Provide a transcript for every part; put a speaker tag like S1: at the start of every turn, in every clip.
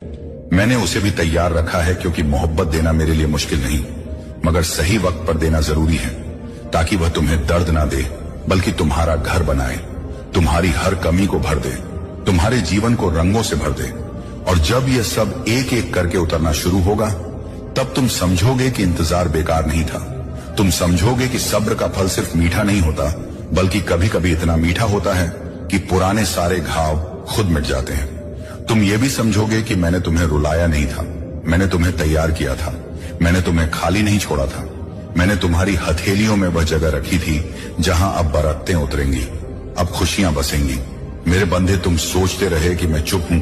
S1: मैंने उसे भी तैयार रखा है, क्योंकि मोहब्बत देना मेरे लिए मुश्किल नहीं, मगर सही वक्त पर देना जरूरी है, ताकि वह तुम्हें दर्द ना दे बल्कि तुम्हारा घर बनाए, तुम्हारी हर कमी को भर दे, तुम्हारे जीवन को रंगों से भर दे। और जब यह सब एक एक करके उतरना शुरू होगा, तब तुम समझोगे कि इंतजार बेकार नहीं था। तुम समझोगे कि सब्र का फल सिर्फ मीठा नहीं होता, बल्कि कभी कभी इतना मीठा होता है कि पुराने सारे घाव खुद मिट जाते हैं। तुम ये भी समझोगे कि मैंने तुम्हें रुलाया नहीं था, मैंने तुम्हें तैयार किया था, मैंने तुम्हें खाली नहीं छोड़ा था। मैंने तुम्हारी हथेलियों में वह जगह रखी थी जहां अब बरकतें उतरेंगी, अब खुशियां बसेंगी। मेरे बंदे, तुम सोचते रहे कि मैं चुप हूं,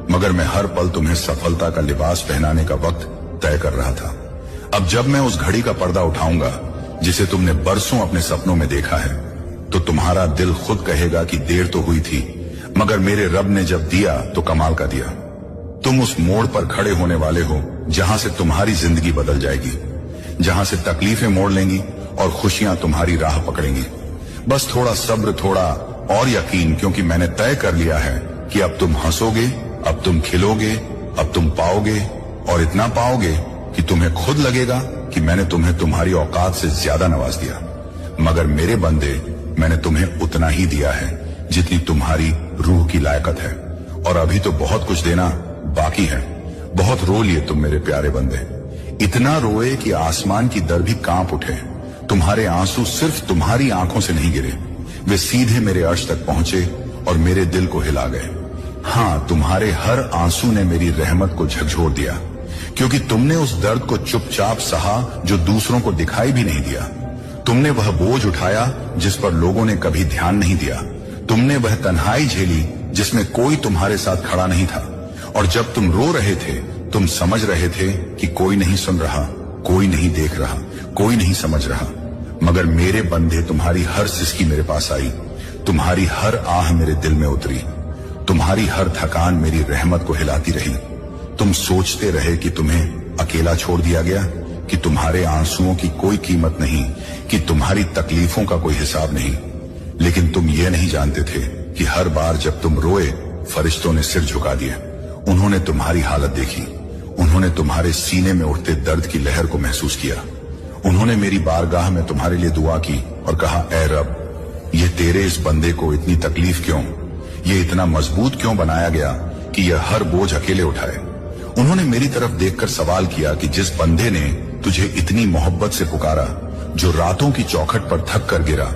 S1: मगर मैं हर पल तुम्हें सफलता का लिबास पहनाने का वक्त तय कर रहा था। अब जब मैं उस घड़ी का पर्दा उठाऊंगा जिसे तुमने बरसों अपने सपनों में देखा है, तो तुम्हारा दिल खुद कहेगा कि देर तो हुई थी, मगर मेरे रब ने जब दिया तो कमाल का दिया। तुम उस मोड़ पर खड़े होने वाले हो जहां से तुम्हारी जिंदगी बदल जाएगी, जहां से तकलीफें मोड़ लेंगी और खुशियां तुम्हारी राह पकड़ेंगी। बस थोड़ा सब्र, थोड़ा और यकीन, क्योंकि मैंने तय कर लिया है कि अब तुम हंसोगे, अब तुम खिलोगे, अब तुम पाओगे, और इतना पाओगे कि तुम्हें खुद लगेगा कि मैंने तुम्हें तुम्हारी औकात से ज्यादा नवाज दिया। मगर मेरे बंदे, मैंने तुम्हें उतना ही दिया है जितनी तुम्हारी रूह की लायकत है, और अभी तो बहुत कुछ देना बाकी है। बहुत रो लिए तुम मेरे प्यारे बंदे, इतना रोए कि आसमान की दर भी कांप उठे। तुम्हारे आंसू सिर्फ तुम्हारी आंखों से नहीं गिरे, वे सीधे मेरे अर्श तक पहुंचे और मेरे दिल को हिला गए। हाँ, तुम्हारे हर आंसू ने मेरी रहमत को झकझोर दिया, क्योंकि तुमने उस दर्द को चुपचाप सहा जो दूसरों को दिखाई भी नहीं दिया। तुमने वह बोझ उठाया जिस पर लोगों ने कभी ध्यान नहीं दिया। तुमने वह तन्हाई झेली जिसमें कोई तुम्हारे साथ खड़ा नहीं था। और जब तुम रो रहे थे, तुम समझ रहे थे कि कोई नहीं सुन रहा, कोई नहीं देख रहा, कोई नहीं समझ रहा। मगर मेरे बंदे, तुम्हारी हर सिसकी मेरे पास आई, तुम्हारी हर आह मेरे दिल में उतरी, तुम्हारी हर थकान मेरी रहमत को हिलाती रही। तुम सोचते रहे कि तुम्हें अकेला छोड़ दिया गया, कि तुम्हारे आंसुओं की कोई कीमत नहीं, कि तुम्हारी तकलीफों का कोई हिसाब नहीं। लेकिन तुम ये नहीं जानते थे कि हर बार जब तुम रोए, फरिश्तों ने सिर झुका दिए। उन्होंने तुम्हारी हालत देखी, उन्होंने तुम्हारे सीने में उठते दर्द की लहर को महसूस किया। उन्होंने मेरी बारगाह में तुम्हारे लिए दुआ की और कहा, ऐ रब, ये तेरे इस बंदे को इतनी तकलीफ क्यों, ये इतना मजबूत क्यों बनाया गया कि यह हर बोझ अकेले उठाए। उन्होंने मेरी तरफ देखकर सवाल किया कि जिस बंदे ने तुझे इतनी मोहब्बत से पुकारा, जो रातों की चौखट पर थक कर गिरा,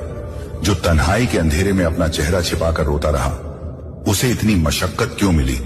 S1: जो तन्हाई के अंधेरे में अपना चेहरा छिपाकर रोता रहा, उसे इतनी मशक्कत क्यों मिली।